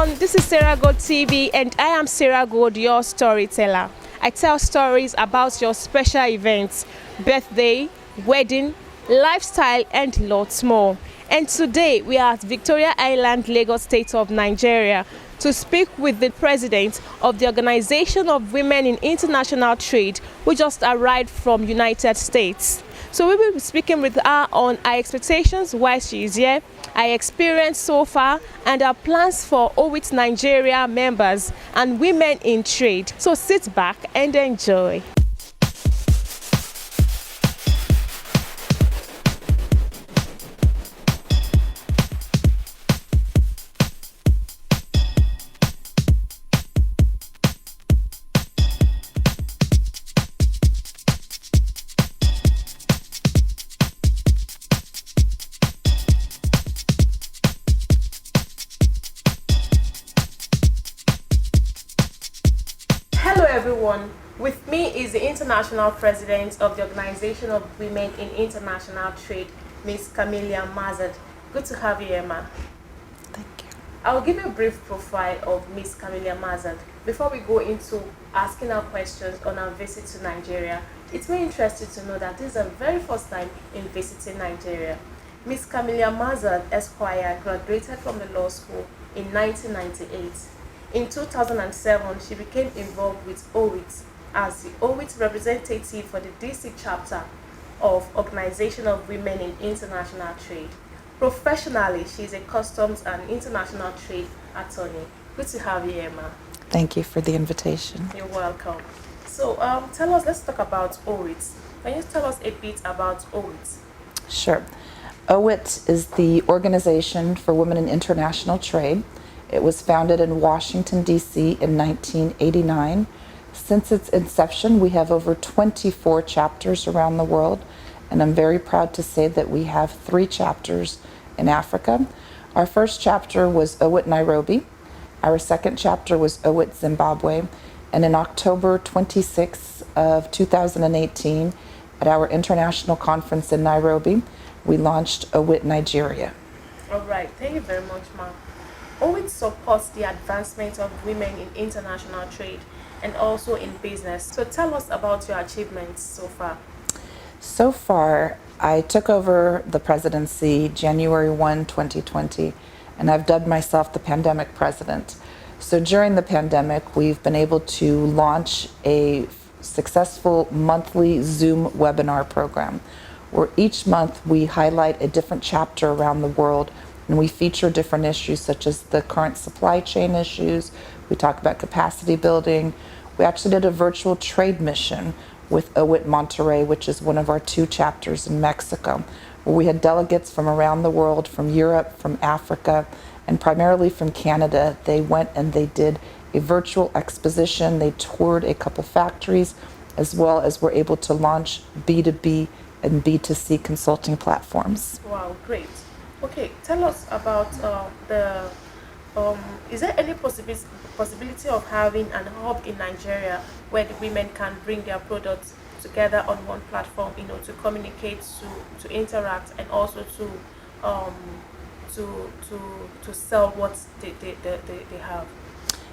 everyone, this is Sarah Gold TV and I am Sarah Gold, your storyteller. I tell stories about your special events, birthday, wedding, lifestyle and lots more. And today we are at Victoria Island, Lagos State of Nigeria to speak with the president of the Organization of Women in International Trade who just arrived from United States. So we will be speaking with her on her expectations while she is here, her experience so far, and her plans for Owit Nigeria members and women in trade. So sit back and enjoy. Hello everyone, with me is the International President of the Organization of Women in International Trade, Ms. Camelia Mazard. Good to have you, Emma. Thank you. I'll give you a brief profile of Ms. Camelia Mazard before we go into asking her questions on our visit to Nigeria. It's very interesting to know that this is the very first time in visiting Nigeria. Ms. Camelia Mazard, Esquire, graduated from the law school in 1998. In 2007, she became involved with Owit as the Owit representative for the DC chapter of Organization of Women in International Trade. Professionally, she is a customs and international trade attorney. Good to have you, Emma. Thank you for the invitation. You're welcome. So let's talk about Owit. Can you tell us a bit about Owit? Sure. Owit is the Organization for Women in International Trade. It was founded in Washington, D.C. in 1989. Since its inception, we have over 24 chapters around the world, and I'm very proud to say that we have 3 chapters in Africa. Our first chapter was Owit Nairobi. Our second chapter was Owit Zimbabwe. And in October 26 of 2018, at our international conference in Nairobi, we launched Owit Nigeria. All right, thank you very much, ma'am. Owit supports the advancement of women in international trade and also in business. So tell us about your achievements so far. So far, I took over the presidency January 1, 2020, and I've dubbed myself the pandemic president. So during the pandemic, we've been able to launch a successful monthly Zoom webinar program where each month we highlight a different chapter around the world and we feature different issues such as the current supply chain issues. We talk about capacity building. We actually did a virtual trade mission with Owit Monterrey, which is one of our 2 chapters in Mexico, where we had delegates from around the world, from Europe, from Africa, and primarily from Canada. They went and they did a virtual exposition. They toured a couple factories, as well as were able to launch B2B and B2C consulting platforms. Wow, great. Okay, tell us about is there any possibility of having an hub in Nigeria where the women can bring their products together on one platform, to communicate, to interact, and also to sell what they have?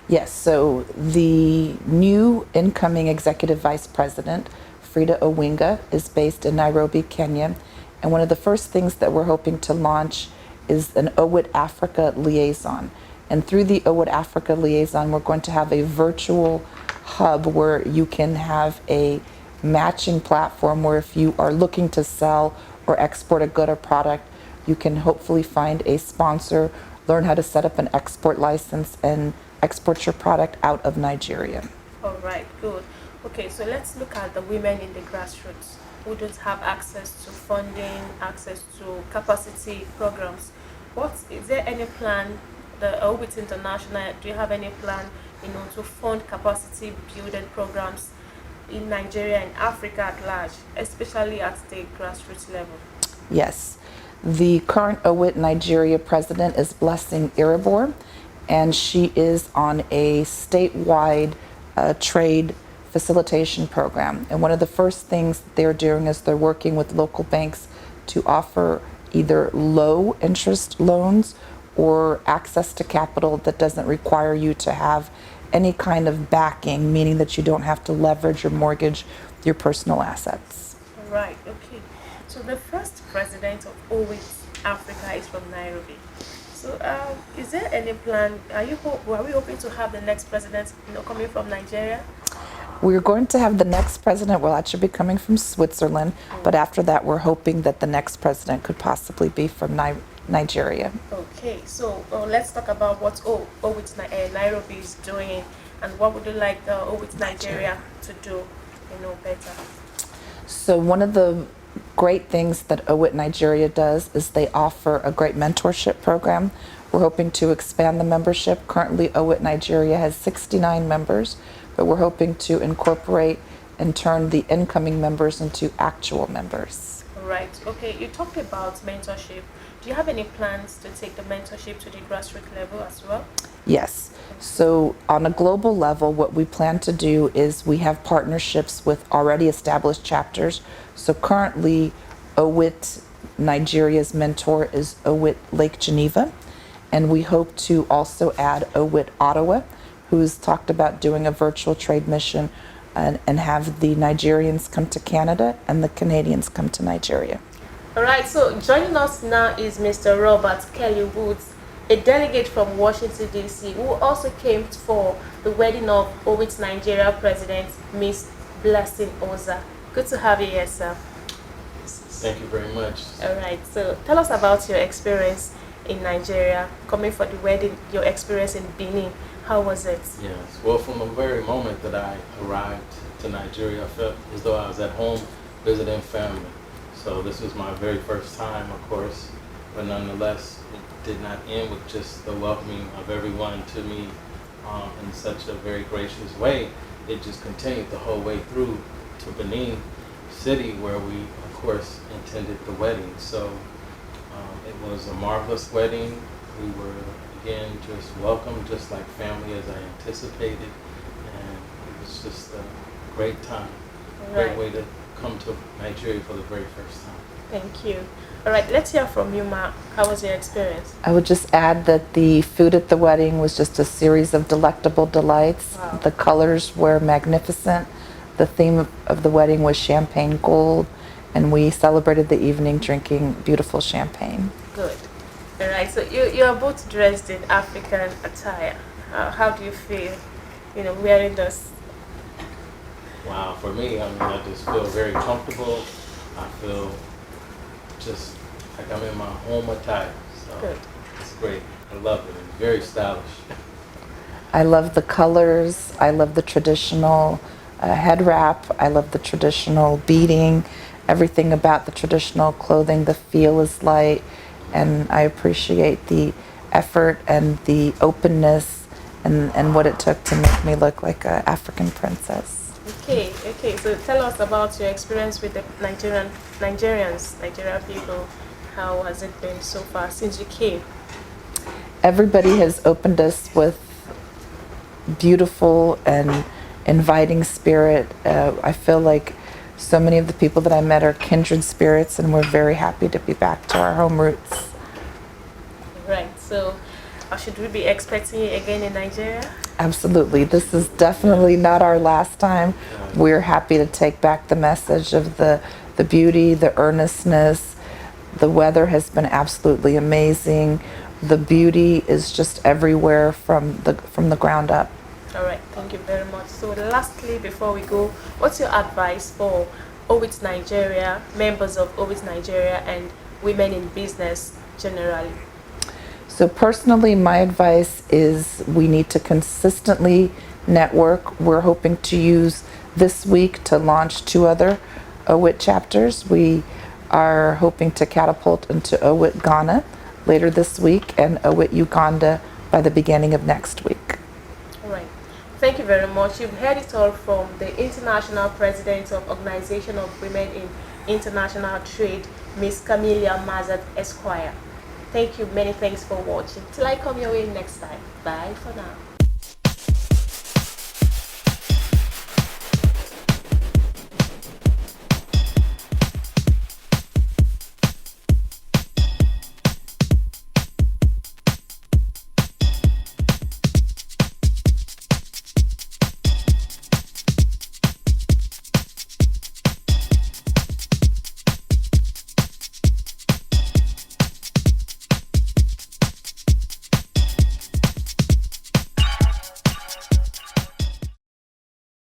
Yes, so the new incoming Executive Vice President, Frida Owinga, is based in Nairobi, Kenya. And one of the first things that we're hoping to launch is an Owit Africa liaison. And through the Owit Africa liaison, we're going to have a virtual hub where you can have a matching platform where if you are looking to sell or export a good or product, you can hopefully find a sponsor, learn how to set up an export license, and export your product out of Nigeria. All right, good. Okay, so let's look at the women in the grassroots who don't have access to funding, access to capacity programs. Is there any plan, the Owit International, do you have any plan, to fund capacity building programs in Nigeria and Africa at large, especially at the grassroots level? Yes. The current Owit Nigeria president is Blessing Iribor, and she is on a statewide trade facilitation program. And one of the first things they're doing is they're working with local banks to offer either low interest loans or access to capital that doesn't require you to have any kind of backing, meaning that you don't have to leverage or mortgage your personal assets. Right, okay. So the first president of Owit Africa is from Nairobi. So is there any plan, are we hoping to have the next president coming from Nigeria? We're going to have the next president will actually be coming from Switzerland, but after that we're hoping that the next president could possibly be from Nigeria. Okay, so let's talk about what Owit Nairobi is doing, and what would you like the Owit Nigeria to do, better? So one of the great things that Owit Nigeria does is they offer a great mentorship program. We're hoping to expand the membership. Currently, Owit Nigeria has 69 members, but we're hoping to incorporate and turn the incoming members into actual members. Right. Okay, you talked about mentorship. Do you have any plans to take the mentorship to the grassroots level as well? Yes. So on a global level, what we plan to do is we have partnerships with already established chapters. So currently, Owit Nigeria's mentor is Owit Lake Geneva, and we hope to also add Owit Ottawa, who's talked about doing a virtual trade mission and have the Nigerians come to Canada and the Canadians come to Nigeria. All right, so joining us now is Mr. Robert Kelly Woods, a delegate from Washington, D.C., who also came for the wedding of Owit Nigeria President, Miss Blessing Oza. Good to have you here, sir. Thank you very much. All right, so tell us about your experience in Nigeria, coming for the wedding, your experience in Benin. How was it? Yes, well, from the very moment that I arrived to Nigeria, I felt as though I was at home visiting family. So this was my very first time, of course, but nonetheless, it did not end with just the welcoming of everyone to me in such a very gracious way. It just continued the whole way through to Benin City, where we, of course, intended the wedding. So it was a marvelous wedding. We were, again, just welcomed, just like family as I anticipated, and it was just a great time, great way to come to Nigeria for the very first time. Thank you. All right, let's hear from you, Ma. How was your experience? I would just add that the food at the wedding was just a series of delectable delights. Wow. The colors were magnificent. The theme of the wedding was champagne gold, and we celebrated the evening drinking beautiful champagne. Good. All right, so you are both dressed in African attire. How do you feel, wearing this? Wow, for me, I just feel very comfortable. I feel just like I'm in my home attire. So Good. It's great. I love it. It's very stylish. I love the colors. I love the traditional head wrap. I love the traditional beading. Everything about the traditional clothing, the feel is light, and I appreciate the effort and the openness and what it took to make me look like an African princess. Okay, so tell us about your experience with the Nigerian people. How has it been so far since you came? Everybody has opened us with beautiful and inviting spirit. I feel like so many of the people that I met are kindred spirits, and we're very happy to be back to our home roots. Right, so should we be expecting you again in Nigeria? Absolutely. This is definitely not our last time. We're happy to take back the message of the beauty, the earnestness. The weather has been absolutely amazing. The beauty is just everywhere from the ground up. All right, thank you very much. So lastly, before we go, what's your advice for Owit Nigeria, members of Owit Nigeria, and women in business generally? So personally, my advice is we need to consistently network. We're hoping to use this week to launch 2 other Owit chapters. We are hoping to catapult into Owit Ghana later this week and Owit Uganda by the beginning of next week. All right. Thank you very much. You've heard it all from the International President of Organization of Women in International Trade, Miss Camelia Mazard, Esquire. Thank you. Many thanks for watching. Till I come your way next time. Bye for now.